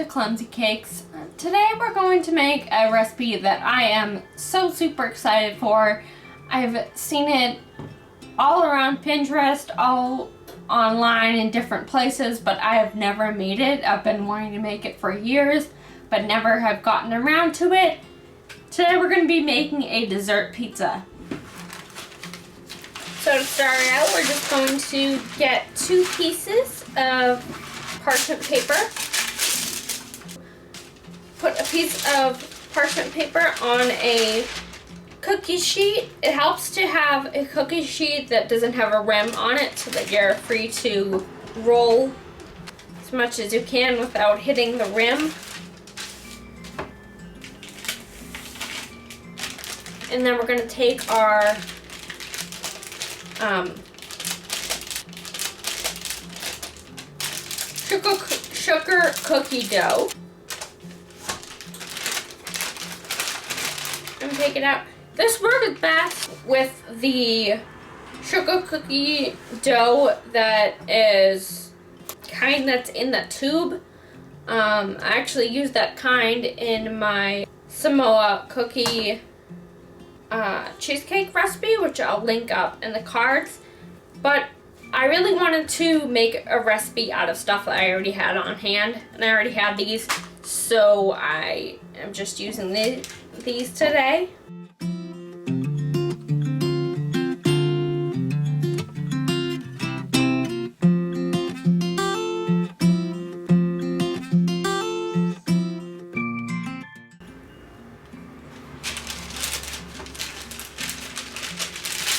Clumsy Cakes. Today we're going to make a recipe that I am so super excited for. I've seen it all around Pinterest, all online in different places, but I have never made it. I've been wanting to make it for years, but never have gotten around to it. Today we're going to be making a dessert pizza. So to start out, we're just going to get 2 pieces of parchment paper. Put a piece of parchment paper on a cookie sheet. It helps to have a cookie sheet that doesn't have a rim on it so that you're free to roll as much as you can without hitting the rim. And then we're going to take our sugar cookie dough and take it out. This works best with the sugar cookie dough that is kind that's in the tube. I actually use that kind in my Samoa cookie cheesecake recipe, which I'll link up in the cards, but I really wanted to make a recipe out of stuff that I already had on hand, and I already have these, so I am just using these today.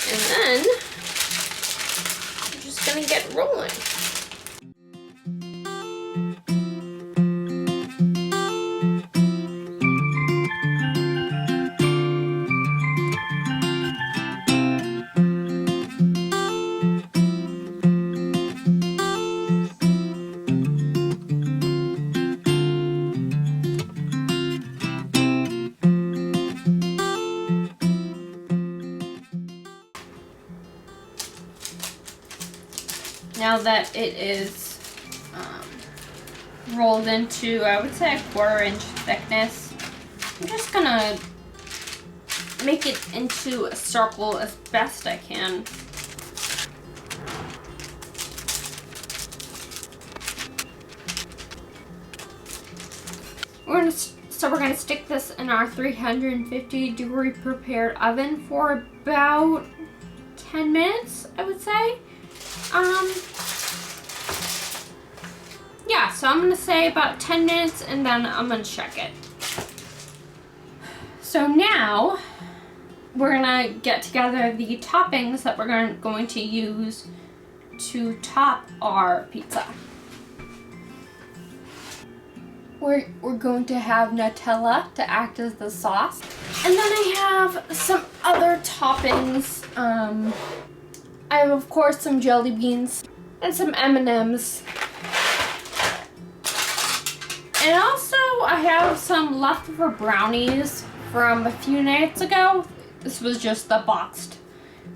And then I'm just gonna get rolling. Now that it is rolled into, I would say, a 1/4 inch thickness, I'm just gonna make it into a circle as best I can. We're gonna stick this in our 350-degree prepared oven for about 10 minutes, I would say. Yeah, so I'm going to say about 10 minutes and then I'm going to check it. So now we're going to get together the toppings that we're going to use to top our pizza. We're going to have Nutella to act as the sauce. And then I have some other toppings. I have, of course, some jelly beans and some M&Ms. And also, I have some leftover brownies from a few nights ago. This was just the boxed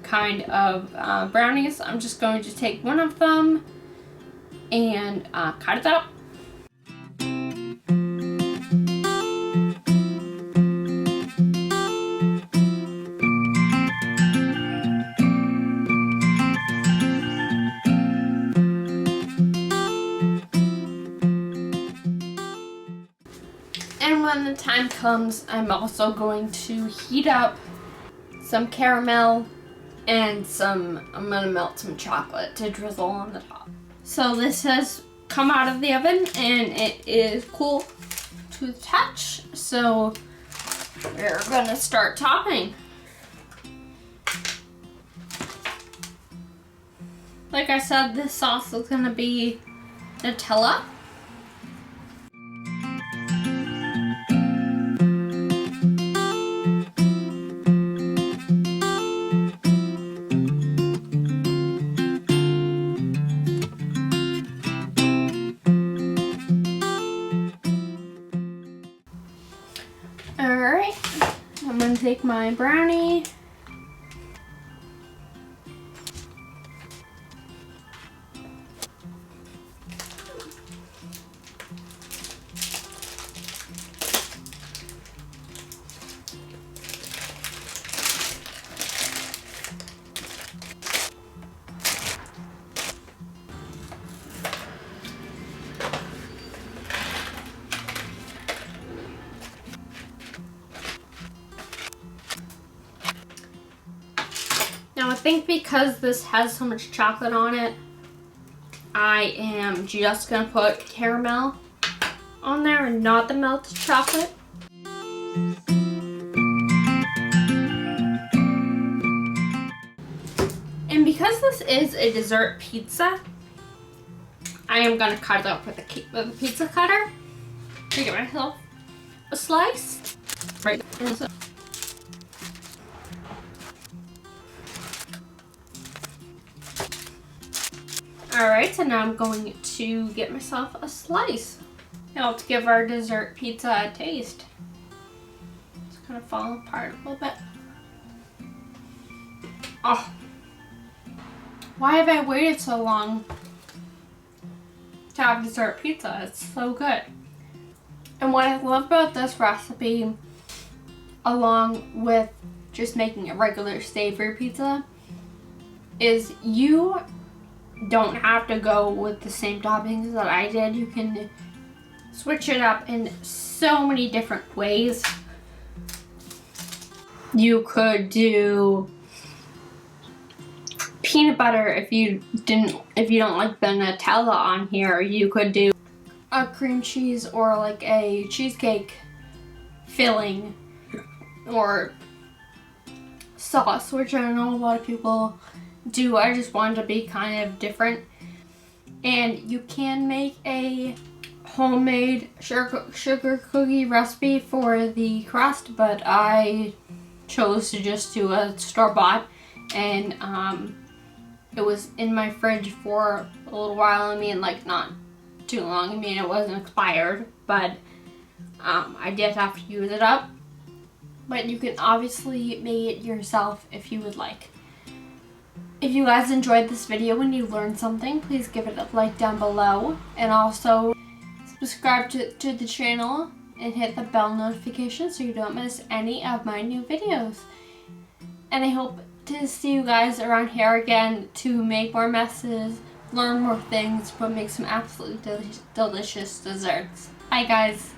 kind of brownies. I'm just going to take one of them and cut it up. And when the time comes, I'm also going to heat up some caramel and I'm gonna melt some chocolate to drizzle on the top. So this has come out of the oven and it is cool to the touch. So we're gonna start topping. Like I said, this sauce is gonna be Nutella. Alright, I'm going to take my brownie think because this has so much chocolate on it, I am just gonna put caramel on there and not the melted chocolate. And because this is a dessert pizza, I am gonna cut it up with a pizza cutter to get myself a slice. Right. Alright, so now I'm going to get myself a slice. Now to give our dessert pizza a taste. It's kind of falling apart a little bit. Oh. Why have I waited so long to have dessert pizza? It's so good. And what I love about this recipe, along with just making a regular savory pizza, is you don't have to go with the same toppings that I did. You can switch it up in so many different ways. You could do peanut butter if you don't like the Nutella on here. You could do a cream cheese or like a cheesecake filling or sauce, which I know a lot of people do. I just wanted to be kind of different. And you can make a homemade sugar cookie recipe for the crust, but I chose to just do a store-bought, and it was in my fridge for a little while. I mean, like, not too long. I mean, it wasn't expired, but I did have to use it up. But you can obviously make it yourself if you would like. If you guys enjoyed this video and you learned something, please give it a like down below. And also subscribe to the channel and hit the bell notification so you don't miss any of my new videos. And I hope to see you guys around here again to make more messes, learn more things, but make some absolutely delicious desserts. Bye guys.